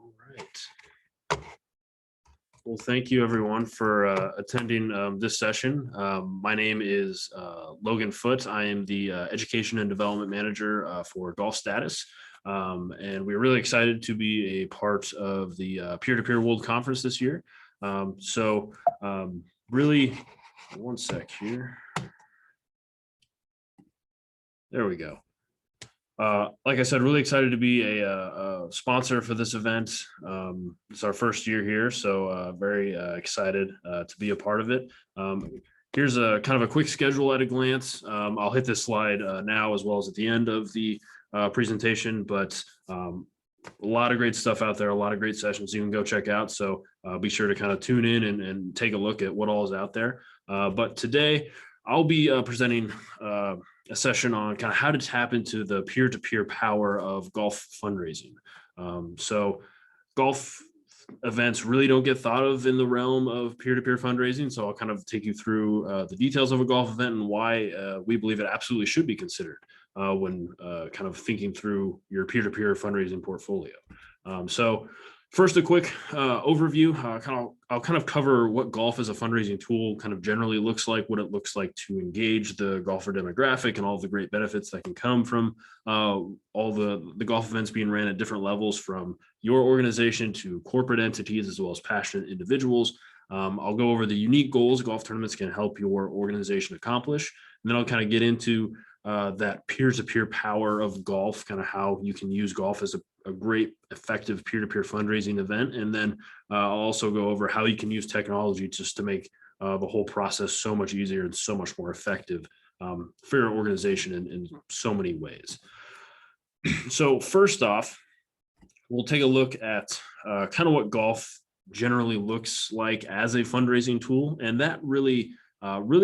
All right. Well, thank you everyone for attending this session. My name is Logan Foote. I am the Education and Development Manager for Golf Status. And we're really excited to be a part of the Peer-to-Peer World Conference this year. Really, one sec here. There we go. Like I said, really excited to be a sponsor for this event. It's our first year here, so very excited to be a part of it. Here's a kind of a quick schedule at a glance. I'll hit this slide now as well as at the end of the presentation, but a lot of great stuff out there, a lot of great sessions you can go check out. So be sure to kind of tune in and take a look at what all is out there. But today I'll be presenting a session on kind of how to tap into the peer-to-peer power of golf fundraising. So golf events really don't get thought of in the realm of peer-to-peer fundraising. So I'll kind of take you through the details of a golf event and why we believe it absolutely should be considered when kind of thinking through your peer-to-peer fundraising portfolio. So first, a quick overview. I'll kind of cover what golf as a fundraising tool kind of generally looks like, what it looks like to engage the golfer demographic, and all the great benefits that can come from all the golf events being ran at different levels, from your organization to corporate entities, as well as passionate individuals. I'll go over the unique goals golf tournaments can help your organization accomplish, and then I'll kind of get into that peer-to-peer power of golf, kind of how you can use golf as a great effective peer-to-peer fundraising event. And then I'll also go over how you can use technology just to make the whole process so much easier and so much more effective for your organization in so many ways. So first off, we'll take a look at kind of what golf generally looks like as a fundraising tool. And that really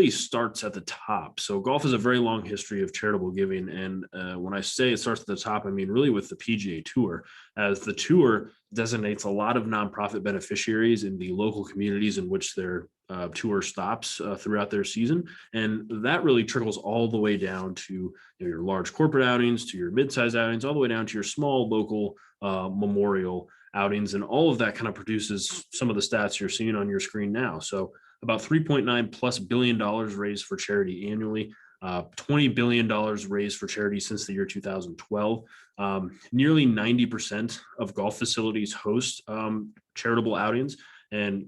starts at the top. So golf has a very long history of charitable giving. And when I say it starts at the top, I mean really with the PGA Tour, as the tour designates a lot of nonprofit beneficiaries in the local communities in which their tour stops throughout their season. And that really trickles all the way down to your large corporate outings, to your mid-size outings, all the way down to your small local memorial outings. And all of that kind of produces some of the stats you're seeing on your screen now. So about $3.9+ billion raised for charity annually, $20 billion raised for charity since the year 2012. Nearly 90% of golf facilities host charitable outings. And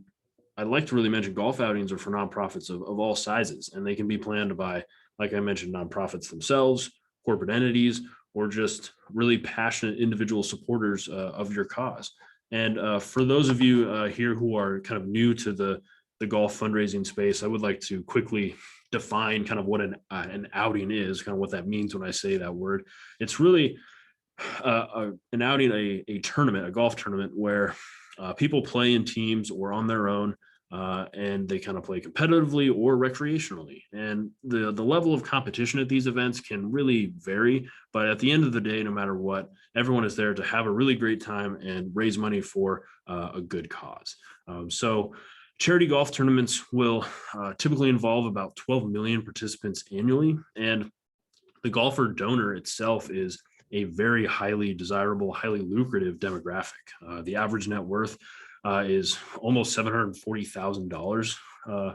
I'd like to really mention golf outings are for nonprofits of all sizes, and they can be planned by, like I mentioned, nonprofits themselves, corporate entities, or just really passionate individual supporters of your cause. And for those of you here who are kind of new to the golf fundraising space, I would like to quickly define kind of what an outing is, kind of what that means when I say that word. It's really an outing, a tournament, a golf tournament where people play in teams or on their own, and they kind of play competitively or recreationally. And the level of competition at these events can really vary, but at the end of the day, no matter what, everyone is there to have a really great time and raise money for a good cause. So charity golf tournaments will typically involve about 12 million participants annually, and the golfer donor itself is a very highly desirable, highly lucrative demographic. The average net worth is almost $740,000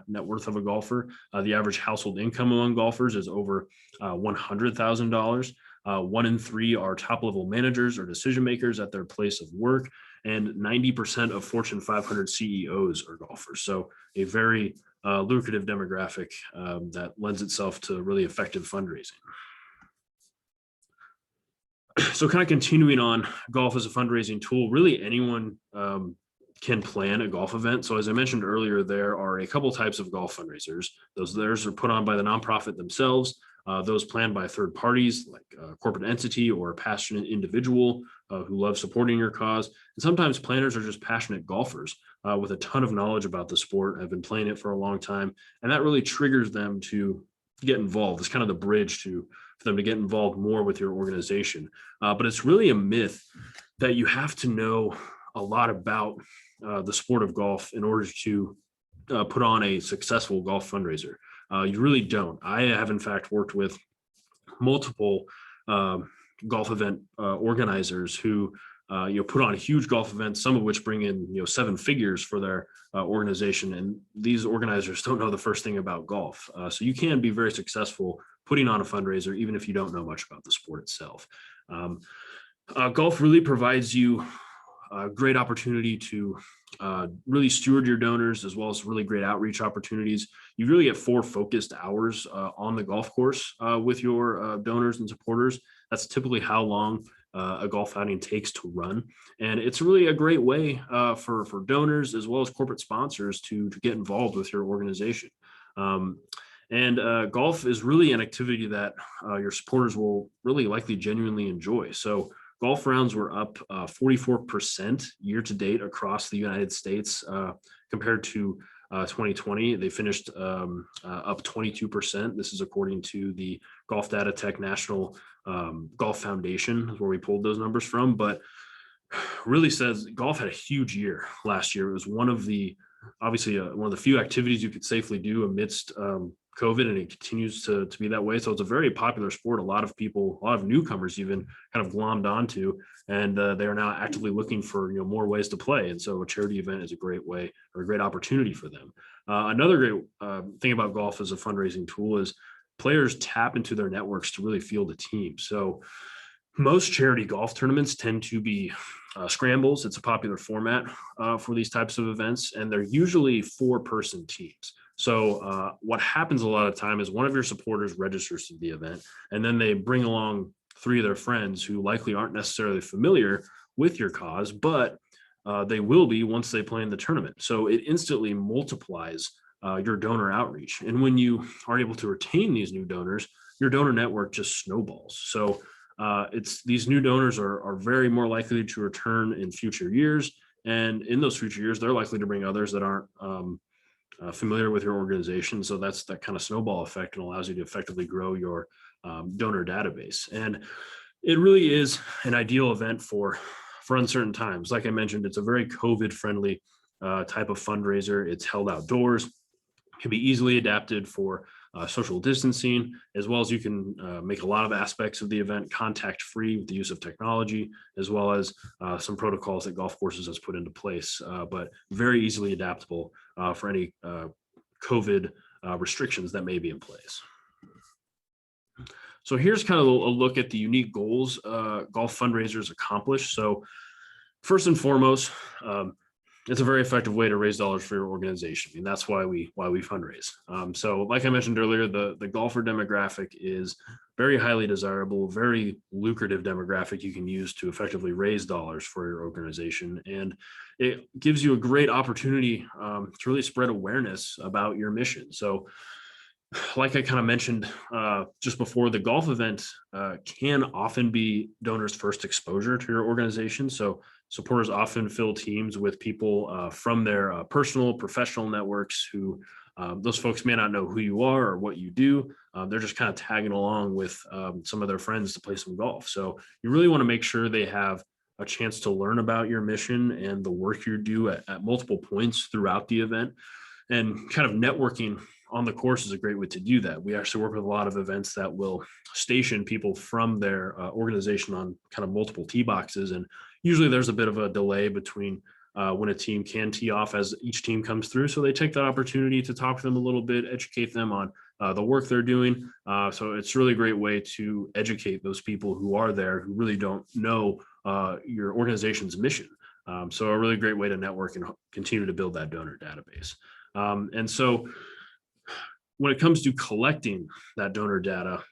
net worth of a golfer. The average household income among golfers is over $100,000. 1 in 3 are top-level managers or decision makers at their place of work, and 90% of Fortune 500 CEOs are golfers. So a very lucrative demographic that lends itself to really effective fundraising. So kind of continuing on golf as a fundraising tool, really anyone can plan a golf event. So as I mentioned earlier, there are a couple types of golf fundraisers. Theirs are put on by the nonprofit themselves. Those planned by third parties like a corporate entity or a passionate individual who love supporting your cause. And sometimes planners are just passionate golfers with a ton of knowledge about the sport, have been playing it for a long time. And that really triggers them to get involved. It's kind of the bridge for them to get involved more with your organization. But it's really a myth that you have to know a lot about the sport of golf in order to put on a successful golf fundraiser. You really don't. I have, in fact, worked with multiple golf event organizers who put on huge golf events, some of which bring in, seven figures for their organization. And these organizers don't know the first thing about golf. So you can be very successful putting on a fundraiser, even if you don't know much about the sport itself. Golf really provides you a great opportunity to really steward your donors, as well as really great outreach opportunities. You really get 4 focused hours on the golf course with your donors and supporters. That's typically how long a golf outing takes to run. And it's really a great way for donors as well as corporate sponsors to get involved with your organization. And golf is really an activity that your supporters will really likely genuinely enjoy. So golf rounds were up 44% year to date across the United States compared to 2020. They finished up 22%. This is according to the Golf Data Tech National Golf Foundation, where we pulled those numbers from. But really says golf had a huge year last year. It was one of the few activities you could safely do amidst COVID, and it continues to be that way. So it's a very popular sport. A lot of people, a lot of newcomers even kind of glommed onto, and they are now actively looking for more ways to play. And so a charity event is a great way or a great opportunity for them. Another great thing about golf as a fundraising tool is players tap into their networks to really field a team. So most charity golf tournaments tend to be scrambles. It's a popular format for these types of events, and they're usually 4-person teams. So what happens a lot of time is one of your supporters registers to the event, and then they bring along 3 of their friends who likely aren't necessarily familiar with your cause, but they will be once they play in the tournament. So it instantly multiplies your donor outreach. And when you are able to retain these new donors, your donor network just snowballs. So these new donors are very more likely to return in future years. And in those future years, they're likely to bring others that aren't familiar with your organization. So that's that kind of snowball effect, and allows you to effectively grow your donor database. And it really is an ideal event for uncertain times. Like I mentioned, it's a very COVID friendly type of fundraiser. It's held outdoors, can be easily adapted for social distancing, as well as you can make a lot of aspects of the event contact free with the use of technology, as well as some protocols that golf courses has put into place, but very easily adaptable for any COVID restrictions that may be in place. So here's kind of a look at the unique goals golf fundraisers accomplish. So first and foremost, it's a very effective way to raise dollars for your organization, and that's why we fundraise. So like I mentioned earlier, the golfer demographic is very highly desirable, very lucrative demographic you can use to effectively raise dollars for your organization. And it gives you a great opportunity to really spread awareness about your mission. So like I kind of mentioned just before, the golf event can often be donors' first exposure to your organization. So supporters often fill teams with people from their personal, professional networks who those folks may not know who you are or what you do. They're just kind of tagging along with some of their friends to play some golf. So you really want to make sure they have a chance to learn about your mission and the work you do at multiple points throughout the event. And kind of networking on the course is a great way to do that. We actually work with a lot of events that will station people from their organization on kind of multiple tee boxes. And usually there's a bit of a delay between when a team can tee off as each team comes through. So they take that opportunity to talk to them a little bit, educate them on the work they're doing. So it's really a great way to educate those people who are there who really don't know your organization's mission. So a really great way to network and continue to build that donor database. And so when it comes to collecting that donor data,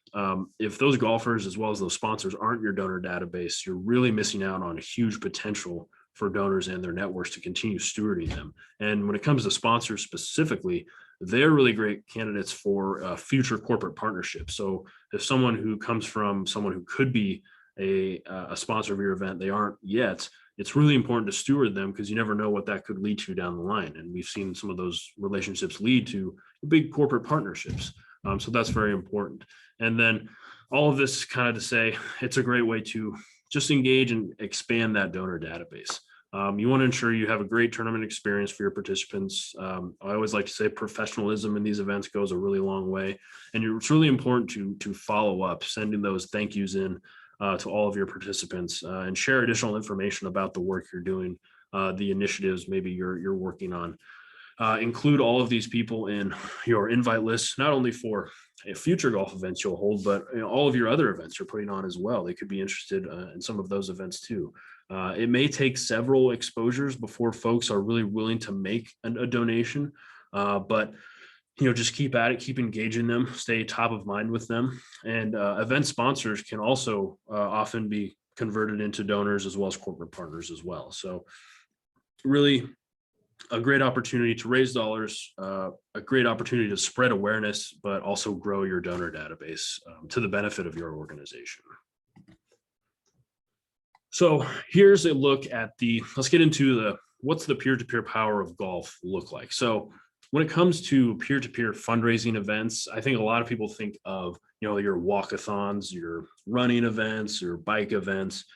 if those golfers as well as those sponsors aren't your donor database, you're really missing out on a huge potential for donors and their networks to continue stewarding them. And when it comes to sponsors specifically, they're really great candidates for future corporate partnerships. So if someone who comes from someone who could be a sponsor of your event, they aren't yet, it's really important to steward them, because you never know what that could lead to down the line. And we've seen some of those relationships lead to big corporate partnerships. So that's very important. And then all of this kind of to say, it's a great way to just engage and expand that donor database. You want to ensure you have a great tournament experience for your participants. I always like to say professionalism in these events goes a really long way. And it's really important to follow up, sending those thank yous in to all of your participants and share additional information about the work you're doing, the initiatives maybe you're working on. Include all of these people in your invite list, not only for future golf events you'll hold, but all of your other events you're putting on as well. They could be interested in some of those events too. It may take several exposures before folks are really willing to make a donation, but just keep at it, keep engaging them, stay top of mind with them. And event sponsors can also often be converted into donors as well as corporate partners as well. So really a great opportunity to raise dollars, a great opportunity to spread awareness, but also grow your donor database to the benefit of your organization. So here's a look at let's get into what's the peer-to-peer power of golf look like. So when it comes to peer-to-peer fundraising events, I think a lot of people think of, your walkathons, your running events, your bike events.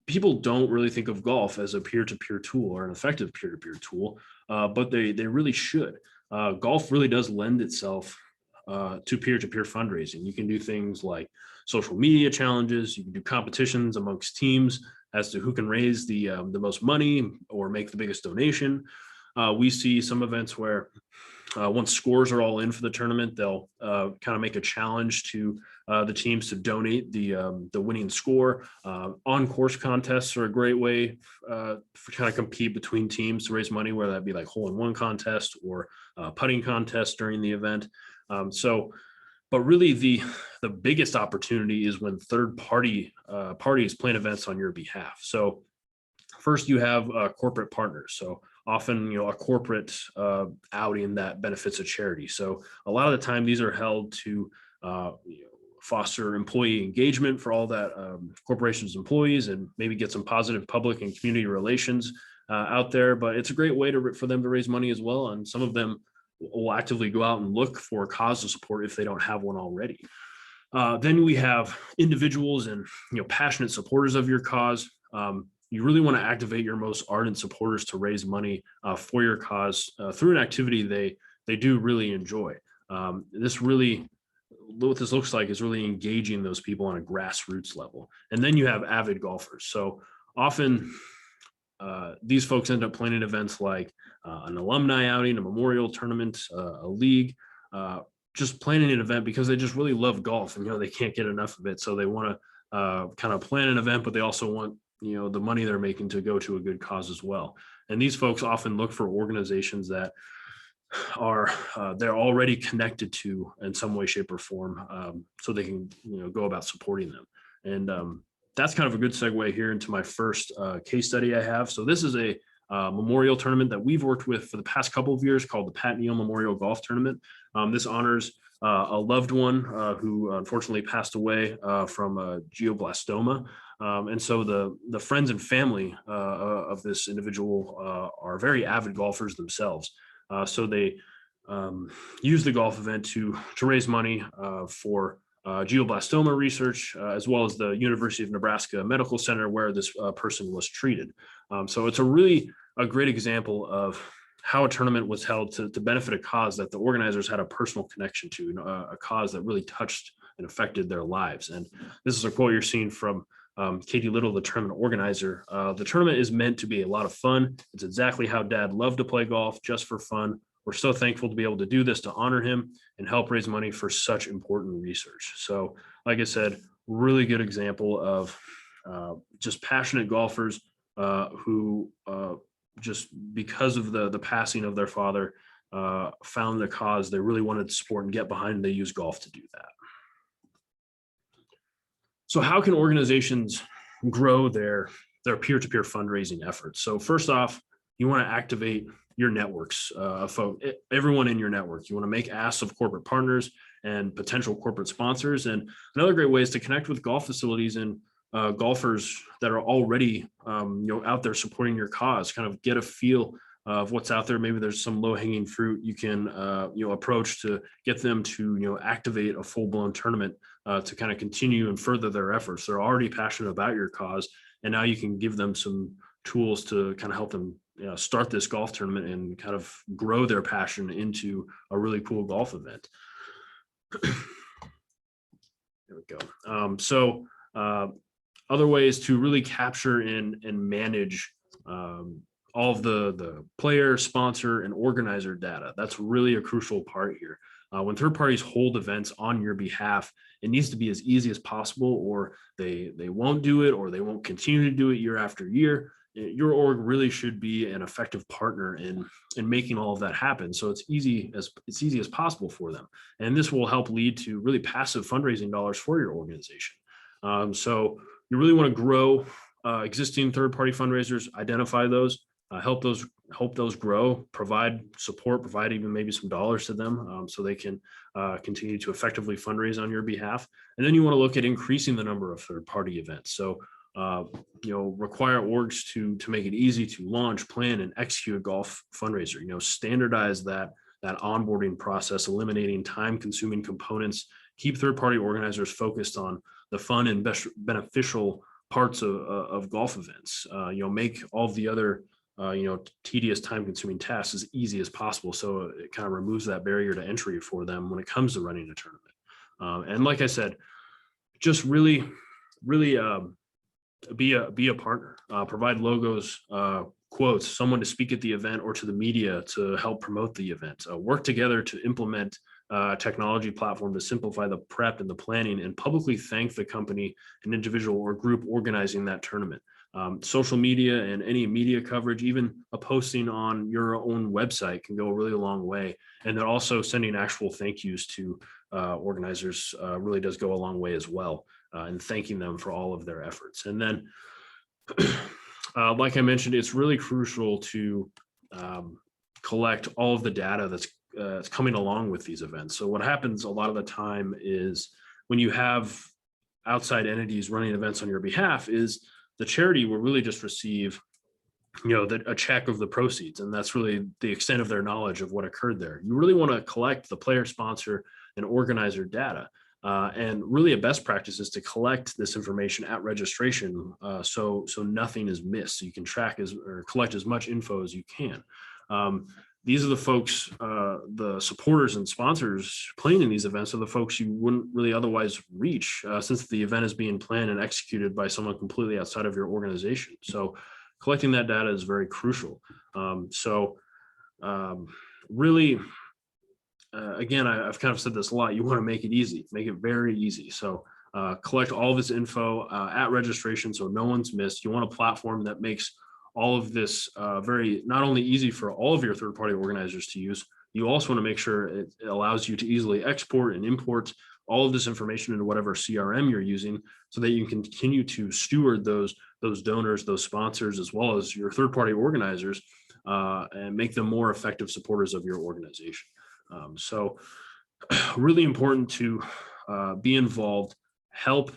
People don't really think of golf as a peer-to-peer tool or an effective peer-to-peer tool, but they really should. Golf really does lend itself to peer-to-peer fundraising. You can do things like social media challenges. You can do competitions amongst teams as to who can raise the most money or make the biggest donation. We see some events where once scores are all in for the tournament, they'll kind of make a challenge to the teams to donate the winning score. On-course contests are a great way for kind of compete between teams to raise money, whether that be like hole-in-one contest or putting contest during the event. But really the biggest opportunity is when third parties plan events on your behalf. So first you have corporate partners. So often, a corporate outing that benefits a charity. So a lot of the time these are held to foster employee engagement for all that corporation's employees and maybe get some positive public and community relations out there. But it's a great way for them to raise money as well. And some of them will actively go out and look for a cause to support if they don't have one already. Then we have individuals and passionate supporters of your cause. You really want to activate your most ardent supporters to raise money for your cause through an activity they do really enjoy. What this looks like is really engaging those people on a grassroots level. And then you have avid golfers. So often these folks end up planning events like an alumni outing, a memorial tournament, a league, just planning an event because they just really love golf and they can't get enough of it. So they want to kind of plan an event, but they also want the money they're making to go to a good cause as well. And these folks often look for organizations that are they're already connected to in some way, shape, or form, so they can go about supporting them. And that's kind of a good segue here into my first case study I have. So this is a memorial tournament that we've worked with for the past couple of years called the Pat Neal Memorial Golf Tournament. This honors a loved one who unfortunately passed away from glioblastoma. And so the friends and family of this individual are very avid golfers themselves. So they use the golf event to raise money for glioblastoma research, as well as the University of Nebraska Medical Center where this person was treated. So it's a great example of how a tournament was held to benefit a cause that the organizers had a personal connection to, a cause that really touched and affected their lives. And this is a quote you're seeing from Katie Little, the tournament organizer. The tournament is meant to be a lot of fun. It's exactly how Dad loved to play golf, just for fun. We're so thankful to be able to do this to honor him and help raise money for such important research. So, like I said, really good example of just passionate golfers who just because of the passing of their father found the cause they really wanted to support and get behind, and they use golf to do that. So how can organizations grow their peer-to-peer fundraising efforts? So first off, you want to activate your networks of everyone in your network. You want to make asks of corporate partners and potential corporate sponsors. And another great way is to connect with golf facilities and golfers that are already out there supporting your cause. Kind of get a feel of what's out there. Maybe there's some low-hanging fruit you can approach to get them to activate a full-blown tournament to kind of continue and further their efforts. They're already passionate about your cause, and now you can give them some tools to kind of help them start this golf tournament and kind of grow their passion into a really cool golf event. There we go. So Uh, Other ways to really capture and manage all of the player, sponsor, and organizer data. That's really a crucial part here. When third parties hold events on your behalf, it needs to be as easy as possible, or they won't do it, or they won't continue to do it year after year. Your org really should be an effective partner in making all of that happen. So it's easy as possible for them, and this will help lead to really passive fundraising dollars for your organization. So you really want to grow existing third-party fundraisers, identify those, help those grow, provide support, provide even maybe some dollars to them so they can continue to effectively fundraise on your behalf. And then you want to look at increasing the number of third-party events. So require orgs to make it easy to launch, plan, and execute a golf fundraiser. Standardize that onboarding process, eliminating time-consuming components. Keep third-party organizers focused on the fun and beneficial parts of golf events. Make all of the other tedious, time-consuming tasks as easy as possible. So it kind of removes that barrier to entry for them when it comes to running a tournament. And like I said, just really be a partner. Provide logos, quotes, someone to speak at the event or to the media to help promote the event. Work together to implement technology platform to simplify the prep and the planning, and publicly thank the company, an individual or group organizing that tournament. Social media and any media coverage, even a posting on your own website, can go a really long way. And then also sending actual thank yous to organizers really does go a long way as well, and thanking them for all of their efforts. And then, like I mentioned, it's really crucial to collect all of the data that's coming along with these events. So what happens a lot of the time is when you have outside entities running events on your behalf, is the charity will really just receive a check of the proceeds, and that's really the extent of their knowledge of what occurred there. You really want to collect the player, sponsor, and organizer data, and really a best practice is to collect this information at registration, so nothing is missed. So you can track or collect as much info as you can. These are the folks, the supporters and sponsors playing in these events are the folks you wouldn't really otherwise reach, since the event is being planned and executed by someone completely outside of your organization. So collecting that data is very crucial. Really, again, I've kind of said this a lot. You want to make it easy, make it very easy. So collect all this info at registration so no one's missed. You want a platform that makes all of this very not only easy for all of your third-party organizers to use, you also want to make sure it allows you to easily export and import all of this information into whatever CRM you're using, so that you can continue to steward those donors, those sponsors, as well as your third-party organizers, and make them more effective supporters of your organization. So really important to be involved, help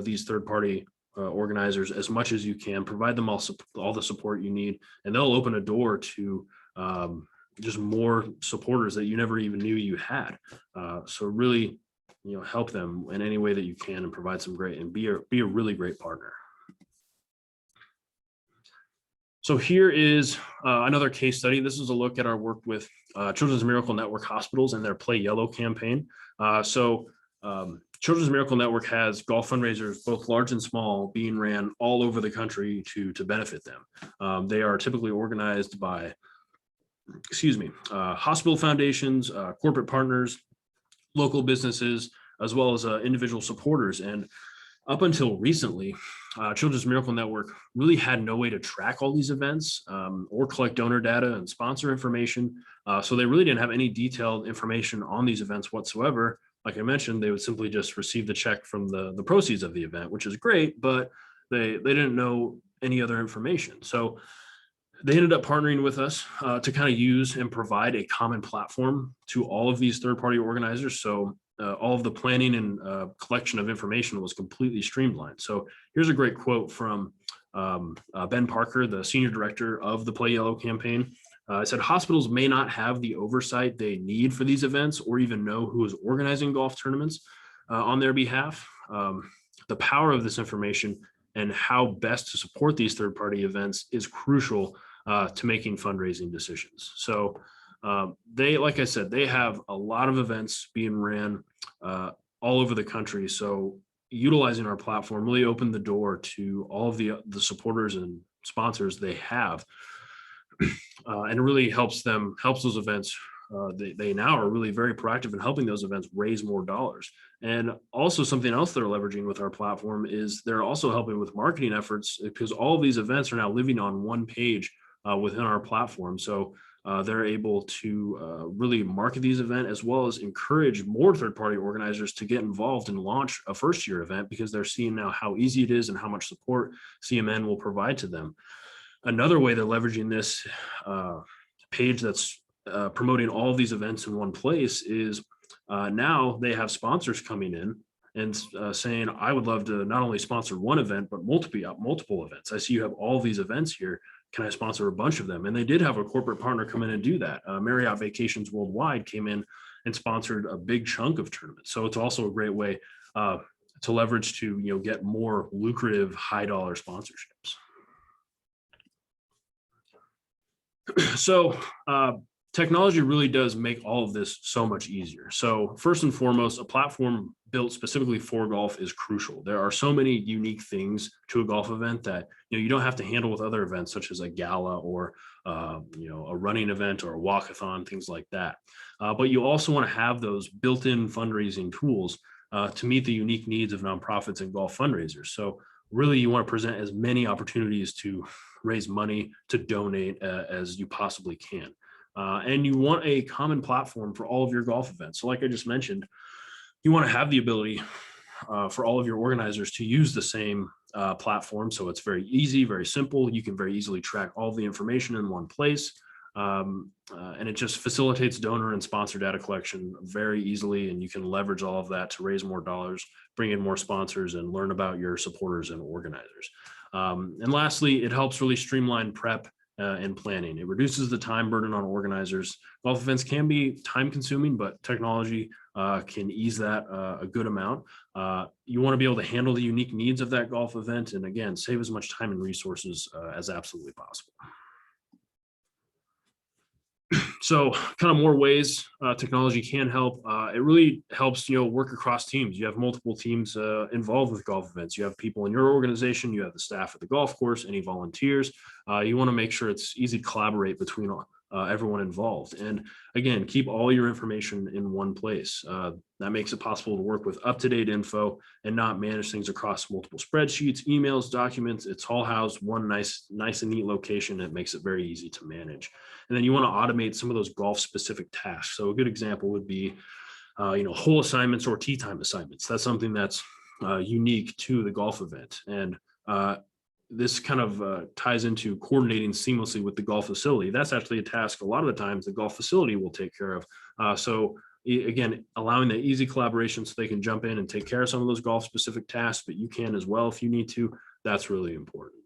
these third-party organizers as much as you can, provide them all the support you need, and they'll open a door to just more supporters that you never even knew you had. So really, help them in any way that you can, and provide some great, and be a really great partner. So here is another case study. This is a look at our work with Children's Miracle Network hospitals and their Play Yellow campaign. Children's Miracle Network has golf fundraisers, both large and small, being ran all over the country to benefit them. They are typically organized by, hospital foundations, corporate partners, local businesses, as well as individual supporters. And up until recently, Children's Miracle Network really had no way to track all these events or collect donor data and sponsor information. So they really didn't have any detailed information on these events whatsoever. Like I mentioned, they would simply just receive the check from the proceeds of the event, which is great, but they didn't know any other information. So they ended up partnering with us to kind of use and provide a common platform to all of these third-party organizers. So all of the planning and collection of information was completely streamlined. So here's a great quote from Ben Parker, the senior director of the Play Yellow campaign. It said, "Hospitals may not have the oversight they need for these events, or even know who is organizing golf tournaments on their behalf. The power of this information and how best to support these third-party events is crucial to making fundraising decisions." So like I said, they have a lot of events being ran all over the country. So utilizing our platform really opened the door to all of the supporters and sponsors they have, and it really helps those events. They now are really very proactive in helping those events raise more dollars. And also something else they're leveraging with our platform is they're also helping with marketing efforts, because all of these events are now living on one page within our platform. So they're able to really market these events, as well as encourage more third-party organizers to get involved and launch a first-year event, because they're seeing now how easy it is and how much support CMN will provide to them. Another way they're leveraging this page that's promoting all of these events in one place is now they have sponsors coming in and saying, I would love to not only sponsor one event, but multiple events. I see you have all these events here. Can I sponsor a bunch of them? And they did have a corporate partner come in and do that. Marriott Vacations Worldwide came in and sponsored a big chunk of tournaments. So it's also a great way to leverage to get more lucrative high dollar sponsorships. So technology really does make all of this so much easier. So first and foremost, a platform built specifically for golf is crucial. There are so many unique things to a golf event that you don't have to handle with other events, such as a gala or a running event or a walkathon, things like that. But you also want to have those built-in fundraising tools to meet the unique needs of nonprofits and golf fundraisers. So really, you want to present as many opportunities to raise money, to donate as you possibly can. And you want a common platform for all of your golf events. So like I just mentioned, you want to have the ability for all of your organizers to use the same platform. So it's very easy, very simple. You can very easily track all the information in one place. And it just facilitates donor and sponsor data collection very easily. And you can leverage all of that to raise more dollars, bring in more sponsors, and learn about your supporters and organizers. And lastly, it helps really streamline prep and planning. It reduces the time burden on organizers. Golf events can be time consuming, but technology can ease that a good amount. You want to be able to handle the unique needs of that golf event, and again, save as much time and resources as absolutely possible. So kind of more ways technology can help. It really helps, work across teams. You have multiple teams involved with golf events. You have people in your organization, you have the staff at the golf course, any volunteers. You want to make sure it's easy to collaborate between everyone involved. And again, keep all your information in one place. That makes it possible to work with up-to-date info and not manage things across multiple spreadsheets, emails, documents. It's all housed one nice and neat location. It makes it very easy to manage. And then you want to automate some of those golf specific tasks. So a good example would be, hole assignments or tee time assignments. That's something that's unique to the golf event. And this kind of ties into coordinating seamlessly with the golf facility. That's actually a task a lot of the times the golf facility will take care of. So again, allowing that easy collaboration so they can jump in and take care of some of those golf specific tasks, but you can as well if you need to. That's really important.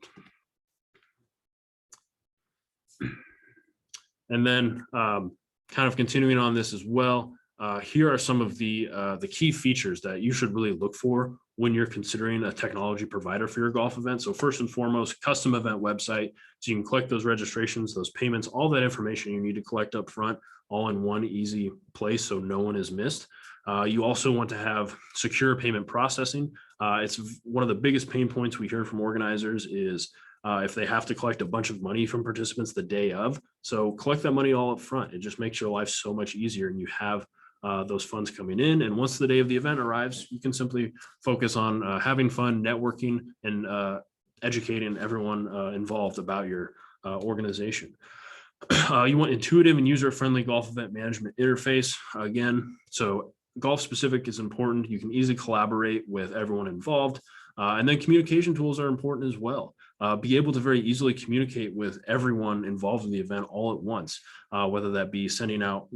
And then kind of continuing on this as well, here are some of the key features that you should really look for when you're considering a technology provider for your golf event. So first and foremost, custom event website. So you can collect those registrations, those payments, all that information you need to collect up front, all in one easy place so no one is missed. You also want to have secure payment processing. It's one of the biggest pain points we hear from organizers is if they have to collect a bunch of money from participants the day of. So collect that money all up front. It just makes your life so much easier, and you have those funds coming in. And once the day of the event arrives, you can simply focus on having fun, networking, and educating everyone involved about your organization. You want intuitive and user-friendly golf event management interface. Again, so golf specific is important. You can easily collaborate with everyone involved. And then communication tools are important as well. Be able to very easily communicate with everyone involved in the event all at once, whether that be sending out,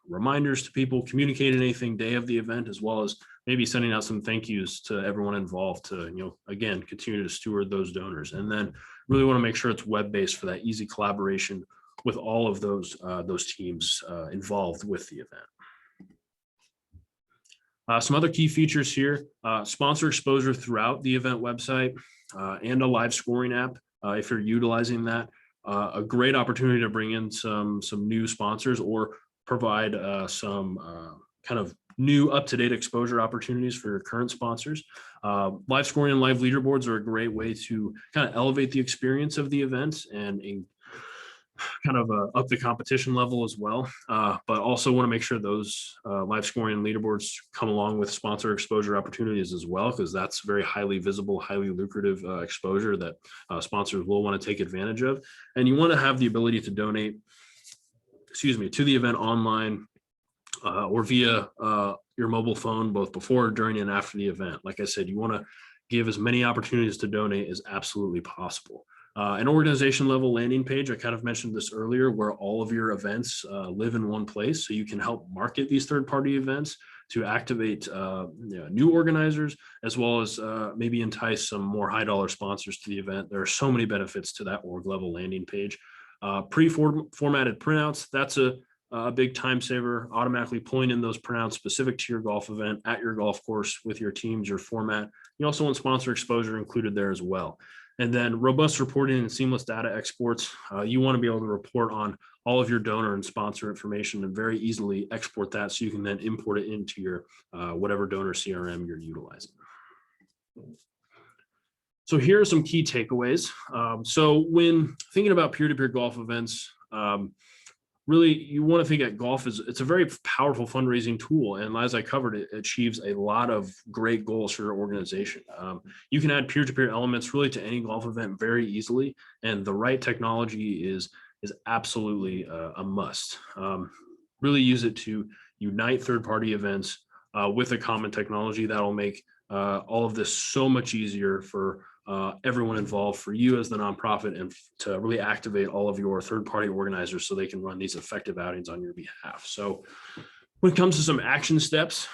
reminders to people, communicating anything day of the event, as well as maybe sending out some thank yous to everyone involved to, again, continue to steward those donors. And then really want to make sure it's web-based for that easy collaboration with all of those teams involved with the event. Some other key features here, sponsor exposure throughout the event website and a live scoring app if you're utilizing that. A great opportunity to bring in some new sponsors or provide some kind of new up-to-date exposure opportunities for your current sponsors. Live scoring and live leaderboards are a great way to kind of elevate the experience of the event and kind of up the competition level as well. But also want to make sure those live scoring and leaderboards come along with sponsor exposure opportunities as well, because that's very highly visible, highly lucrative exposure that sponsors will want to take advantage of. And you want to have the ability to donate, to the event online or via your mobile phone, both before, during, and after the event. Like I said, you want to give as many opportunities to donate as absolutely possible. An organization level landing page, I kind of mentioned this earlier, where all of your events live in one place, so you can help market these third-party events to activate new organizers, as well as maybe entice some more high-dollar sponsors to the event. There are so many benefits to that org level landing page. Pre-formatted printouts, that's a big time saver, automatically pulling in those printouts specific to your golf event at your golf course with your teams, your format. You also want sponsor exposure included there as well. And then robust reporting and seamless data exports. You want to be able to report on all of your donor and sponsor information and very easily export that, so you can then import it into your whatever donor CRM you're utilizing. So here are some key takeaways. So when thinking about peer-to-peer golf events, really, you want to think at golf it's a very powerful fundraising tool. And as I covered, it achieves a lot of great goals for your organization. You can add peer-to-peer elements really to any golf event very easily. And the right technology is absolutely a must. Really use it to unite third-party events with a common technology that'll make all of this so much easier for everyone involved, for you as the nonprofit, and to really activate all of your third-party organizers so they can run these effective outings on your behalf. So when it comes to some action steps,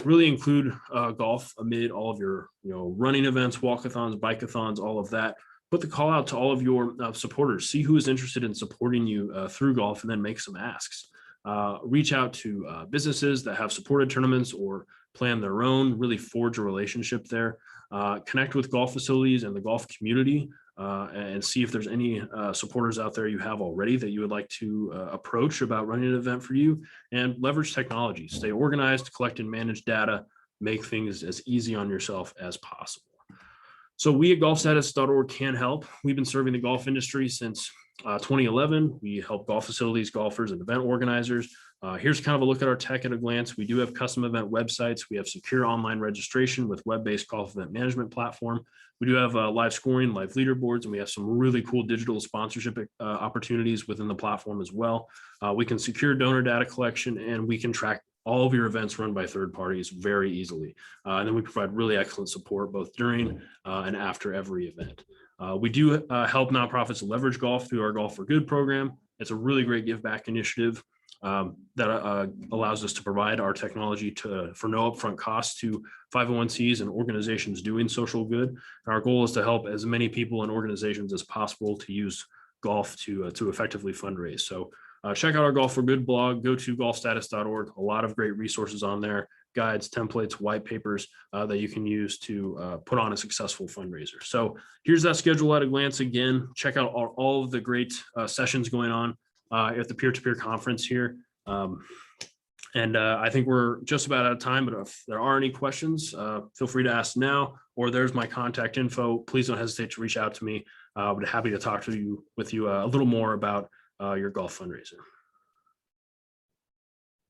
really include golf amid all of your running events, walkathons, bikeathons, all of that. Put the call out to all of your supporters. See who is interested in supporting you through golf, and then make some asks. Reach out to businesses that have supported tournaments or plan their own. Really forge a relationship there. Connect with golf facilities and the golf community and see if there's any supporters out there you have already that you would like to approach about running an event for you. And leverage technology. Stay organized, collect and manage data, make things as easy on yourself as possible. So we at golfstatus.org can help. We've been serving the golf industry since 2011. We help golf facilities, golfers, and event organizers. Here's kind of a look at our tech at a glance. We do have custom event websites. We have secure online registration with web-based golf event management platform. We do have live scoring, live leaderboards, and we have some really cool digital sponsorship opportunities within the platform as well. We can secure donor data collection, and we can track all of your events run by third parties very easily. And then we provide really excellent support both during and after every event. We do help nonprofits leverage golf through our Golf for Good program. It's a really great give back initiative that allows us to provide our technology for no upfront cost to 501(c)s and organizations doing social good. And our goal is to help as many people and organizations as possible to use golf to effectively fundraise. So check out our Golf for Good blog. Go to golfstatus.org. A lot of great resources on there, guides, templates, white papers that you can use to put on a successful fundraiser. So here's that schedule at a glance. Again, check out all of the great sessions going on at the peer-to-peer conference here. And I think we're just about out of time, but if there are any questions, feel free to ask now, or there's my contact info. Please don't hesitate to reach out to me. I'll be happy to talk with you a little more about your golf fundraiser.